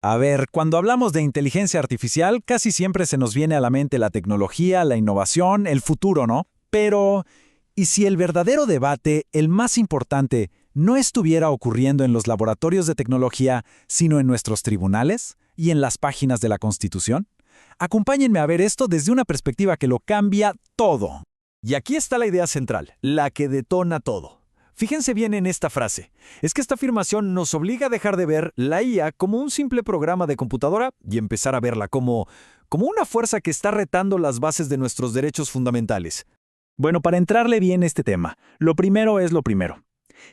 A ver, cuando hablamos de inteligencia artificial, casi siempre se nos viene a la mente la tecnología, la innovación, el futuro, ¿no? Pero, ¿y si el verdadero debate, el más importante, no estuviera ocurriendo en los laboratorios de tecnología, sino en nuestros tribunales y en las páginas de la Constitución? Acompáñenme a ver esto desde una perspectiva que lo cambia todo. Y aquí está la idea central, la que detona todo. Fíjense bien en esta frase. Es que esta afirmación nos obliga a dejar de ver la IA como un simple programa de computadora y empezar a verla como una fuerza que está retando las bases de nuestros derechos fundamentales. Bueno, para entrarle bien a este tema, lo primero es lo primero.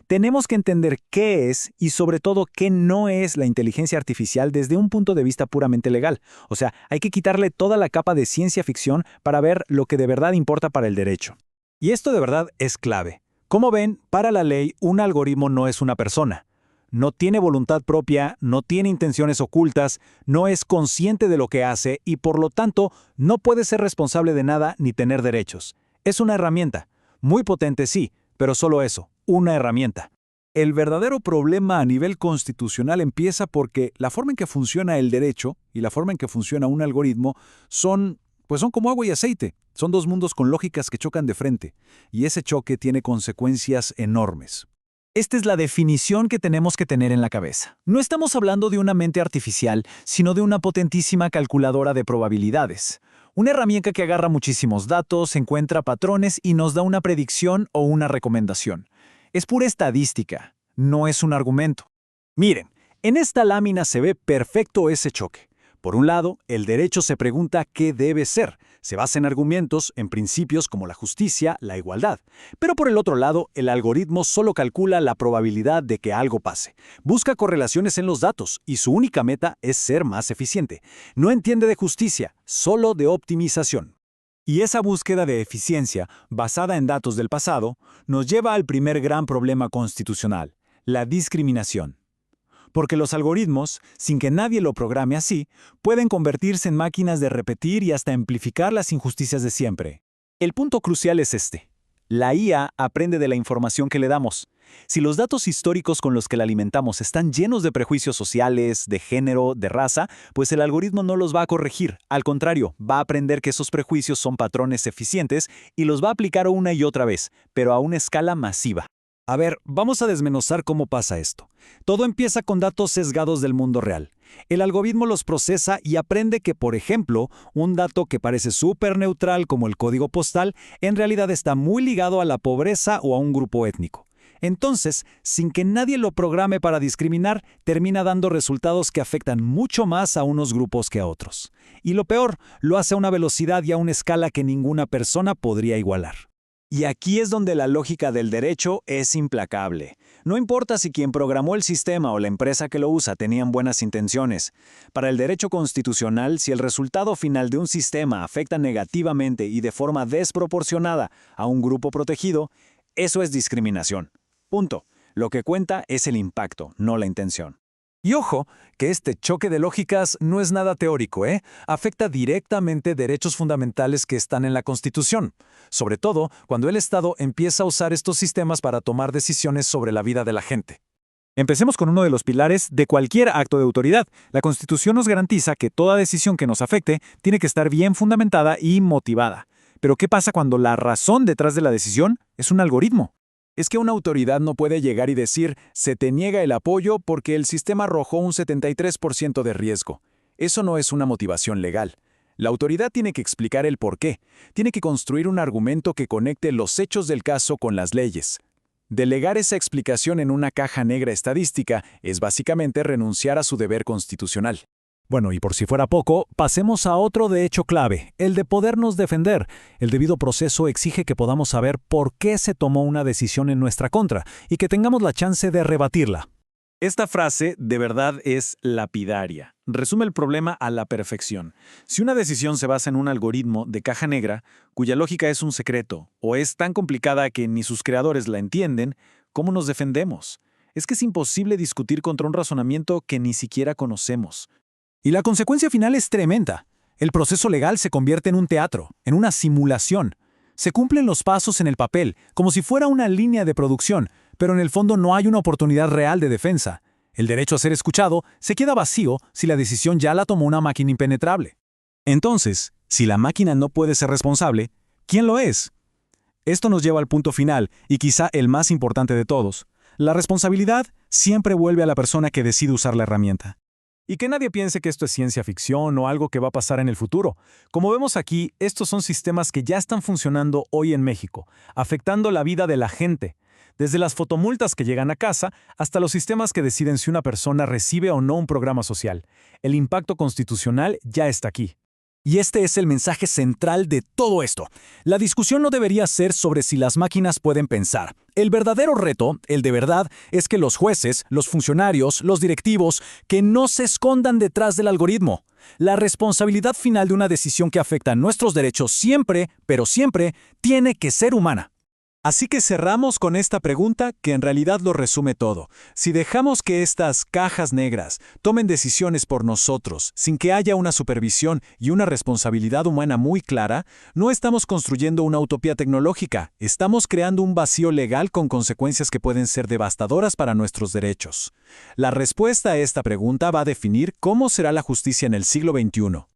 Tenemos que entender qué es y sobre todo qué no es la inteligencia artificial desde un punto de vista puramente legal. O sea, hay que quitarle toda la capa de ciencia ficción para ver lo que de verdad importa para el derecho. Y esto de verdad es clave. Como ven, para la ley, un algoritmo no es una persona. No tiene voluntad propia, no tiene intenciones ocultas, no es consciente de lo que hace y por lo tanto no puede ser responsable de nada ni tener derechos. Es una herramienta. Muy potente sí, pero solo eso, una herramienta. El verdadero problema a nivel constitucional empieza porque la forma en que funciona el derecho y la forma en que funciona un algoritmo son como agua y aceite. Son dos mundos con lógicas que chocan de frente, y ese choque tiene consecuencias enormes. Esta es la definición que tenemos que tener en la cabeza. No estamos hablando de una mente artificial, sino de una potentísima calculadora de probabilidades. Una herramienta que agarra muchísimos datos, encuentra patrones y nos da una predicción o una recomendación. Es pura estadística, no es un argumento. Miren, en esta lámina se ve perfecto ese choque. Por un lado, el derecho se pregunta qué debe ser. Se basa en argumentos, en principios como la justicia, la igualdad. Pero por el otro lado, el algoritmo solo calcula la probabilidad de que algo pase. Busca correlaciones en los datos y su única meta es ser más eficiente. No entiende de justicia, solo de optimización. Y esa búsqueda de eficiencia, basada en datos del pasado, nos lleva al primer gran problema constitucional, la discriminación. Porque los algoritmos, sin que nadie lo programe así, pueden convertirse en máquinas de repetir y hasta amplificar las injusticias de siempre. El punto crucial es este. La IA aprende de la información que le damos. Si los datos históricos con los que la alimentamos están llenos de prejuicios sociales, de género, de raza, pues el algoritmo no los va a corregir. Al contrario, va a aprender que esos prejuicios son patrones eficientes y los va a aplicar una y otra vez, pero a una escala masiva. A ver, vamos a desmenuzar cómo pasa esto. Todo empieza con datos sesgados del mundo real. El algoritmo los procesa y aprende que, por ejemplo, un dato que parece súper neutral como el código postal, en realidad está muy ligado a la pobreza o a un grupo étnico. Entonces, sin que nadie lo programe para discriminar, termina dando resultados que afectan mucho más a unos grupos que a otros. Y lo peor, lo hace a una velocidad y a una escala que ninguna persona podría igualar. Y aquí es donde la lógica del derecho es implacable. No importa si quien programó el sistema o la empresa que lo usa tenían buenas intenciones. Para el derecho constitucional, si el resultado final de un sistema afecta negativamente y de forma desproporcionada a un grupo protegido, eso es discriminación. Punto. Lo que cuenta es el impacto, no la intención. Y ojo, que este choque de lógicas no es nada teórico, ¿eh? Afecta directamente derechos fundamentales que están en la Constitución, sobre todo cuando el Estado empieza a usar estos sistemas para tomar decisiones sobre la vida de la gente. Empecemos con uno de los pilares de cualquier acto de autoridad. La Constitución nos garantiza que toda decisión que nos afecte tiene que estar bien fundamentada y motivada. Pero ¿qué pasa cuando la razón detrás de la decisión es un algoritmo? Es que una autoridad no puede llegar y decir, se te niega el apoyo porque el sistema arrojó un 73% de riesgo. Eso no es una motivación legal. La autoridad tiene que explicar el por qué. Tiene que construir un argumento que conecte los hechos del caso con las leyes. Delegar esa explicación en una caja negra estadística es básicamente renunciar a su deber constitucional. Bueno, y por si fuera poco, pasemos a otro de hecho clave, el de podernos defender. El debido proceso exige que podamos saber por qué se tomó una decisión en nuestra contra y que tengamos la chance de rebatirla. Esta frase de verdad es lapidaria. Resume el problema a la perfección. Si una decisión se basa en un algoritmo de caja negra, cuya lógica es un secreto, o es tan complicada que ni sus creadores la entienden, ¿cómo nos defendemos? Es que es imposible discutir contra un razonamiento que ni siquiera conocemos. Y la consecuencia final es tremenda. El proceso legal se convierte en un teatro, en una simulación. Se cumplen los pasos en el papel, como si fuera una línea de producción, pero en el fondo no hay una oportunidad real de defensa. El derecho a ser escuchado se queda vacío si la decisión ya la tomó una máquina impenetrable. Entonces, si la máquina no puede ser responsable, ¿quién lo es? Esto nos lleva al punto final, y quizá el más importante de todos. La responsabilidad siempre vuelve a la persona que decide usar la herramienta. Y que nadie piense que esto es ciencia ficción o algo que va a pasar en el futuro. Como vemos aquí, estos son sistemas que ya están funcionando hoy en México, afectando la vida de la gente, desde las fotomultas que llegan a casa hasta los sistemas que deciden si una persona recibe o no un programa social. El impacto constitucional ya está aquí. Y este es el mensaje central de todo esto. La discusión no debería ser sobre si las máquinas pueden pensar. El verdadero reto, el de verdad, es que los jueces, los funcionarios, los directivos, que no se escondan detrás del algoritmo. La responsabilidad final de una decisión que afecta a nuestros derechos siempre, pero siempre, tiene que ser humana. Así que cerramos con esta pregunta que en realidad lo resume todo. Si dejamos que estas cajas negras tomen decisiones por nosotros, sin que haya una supervisión y una responsabilidad humana muy clara, no estamos construyendo una utopía tecnológica, estamos creando un vacío legal con consecuencias que pueden ser devastadoras para nuestros derechos. La respuesta a esta pregunta va a definir cómo será la justicia en el siglo XXI.